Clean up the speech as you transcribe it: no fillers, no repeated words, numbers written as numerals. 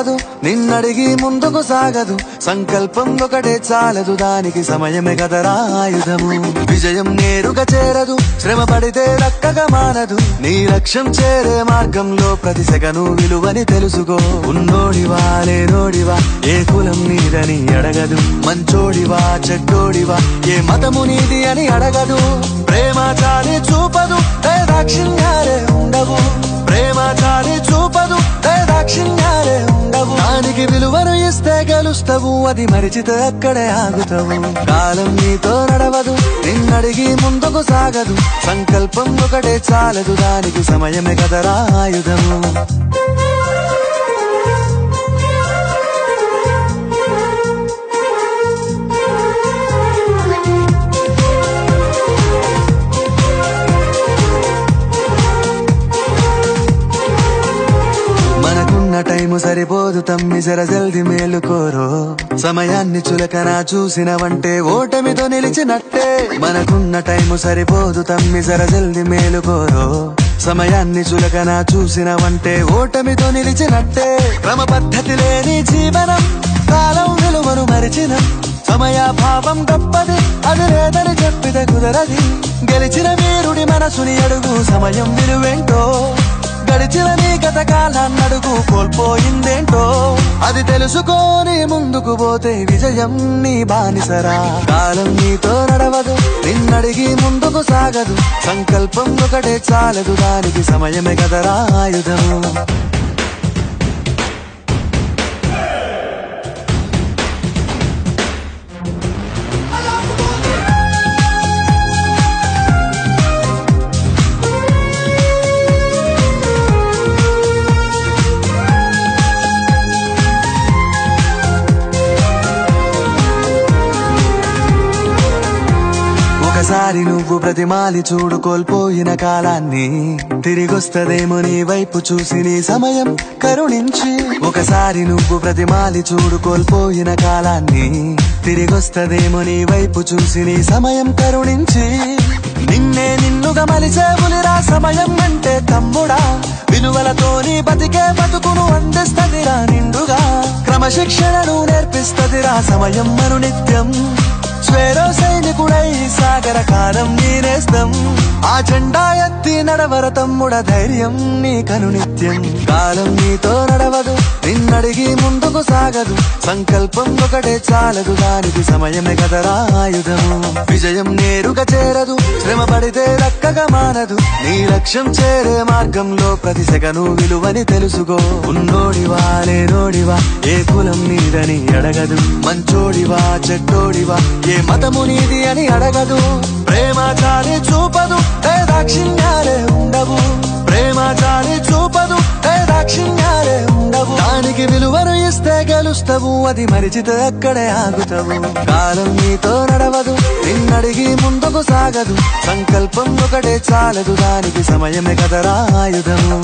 నడవదు నిన్నడిగి ముందుకు సాగదు సంకల్పం ఒకటే చాలదు దానికి సమయమే కదరా ఆయుధము విజయం నేరుగా చేరదు శ్రమ పడితే దక్కగా మానదు నీ లక్ష్యం చేరే మార్గంలో ప్రతి సెకను విలువని తెలుసుకో ఉన్నోడివా లేనోడివా ఏ కులం నీదని అడగదు మంచోడివా చెడ్డోడివా ఏ మతము నీది అని అడగదు ప్రేమ చాలి చూపదు దాక్షిణ్యాలే ఉండవు ప్రేమ చాలి చూపదు దాక్షిణ్యాలే ఉండవు దానికి విలువను ఇస్తే గెలుస్తావు అది మరిచితే అక్కడే ఆగుతావు కాలం నీతో నడవదు నిన్నడిగి ముందుకు సాగదు సంకల్పం ఒకటే చాలదు దానికి సమయమే కదరా ఆయుధము టైము సరిపోదు తమ్మి జర జల్ది మేలుకోరో సమయాన్ని చులకన చూసినవంటే ఓటమితో నిలిచినట్టే మనకున్న టైము సరిపోదు తమ్మి జర జల్ది మేలుకోరో సమయాన్ని చులకన చూసినవంటే ఓటమితో నిలిచినట్టే క్రమ పద్ధతి లేని జీవనం కాలం విలువను మరిచిన సమయాభావం గొప్పది అది లేదని చెప్పితే కుదరది గెలిచిన వీరుడి మనసుని అడుగు సమయం విలువేంటో గడిచిన నీ గత కాలాన్నడుగు కోల్పోయిందేంటో అది తెలుసుకొని ముందుకు పోతే విజయం నీ బానిసరా కాలం నీతో నడవదు నిన్నడిగి ముందుకు సాగదు సంకల్పం ఒకటే చాలదు దానికి సమయమే కదరా ఆయుధము ఒకసారి నువ్వు ప్రతిమాలి చూడు కోల్పోయిన కాలాన్ని తిరిగొస్తదేమో నీ వైపు చూసి నీ సమయం కరుణించి ఒకసారి నువ్వు ప్రతిమాలి చూడు కోల్పోయిన కాలాన్ని తిరిగొస్తదేమో నీ వైపు చూసి నీ సమయం కరుణించి నిన్నే నిన్నుగా మలిచేవులిరా సమయం అంటే తమ్ముడా విలువలతోని బతికే బతుకును అందిస్తదిరా నిండుగా క్రమశిక్షణను నేర్పిస్తదిరా సమయం మరు నిత్యం స్వేరో సైనికుడై సాగర కాలం నీనేస్తం ఆ జెండా ఎత్తి నడవర తమ్ముడ ధైర్యం నీ కనునిత్యం కాలం నీతో నడవదు నిన్నడిగి ముందుకు సాగదు సంకల్పం ఒకటే చాలదు దానికి సమయమే కదరా ఆయుధము విజయం నేరుగా చేరదు శ్రమ పడితే దక్కగా మానదు నీ లక్ష్యం చేరే మార్గంలో ప్రతి సెకను విలువని తెలుసుకో ఉన్నోడివా లేనోడివా ఏ కులం నీదని అడగదు మంచోడివా చెడ్డోడివా ఏ మతము నీది అని అడగదు ప్రేమ చాలి చూపదు దాక్షిణ్యాలే ఉండవు ప్రేమ చాలి చూపదు దాక్షిణ్యాలే ఉండవు దానికి విలువను ఇస్తే గెలుస్తావు అది మరిచితే అక్కడే ఆగుతావు కాలం నీతో నడవదు నిన్నడిగి ముందుకు సాగదు సంకల్పం ఒకటే చాలదు దానికి సమయమే కదరా ఆయుధము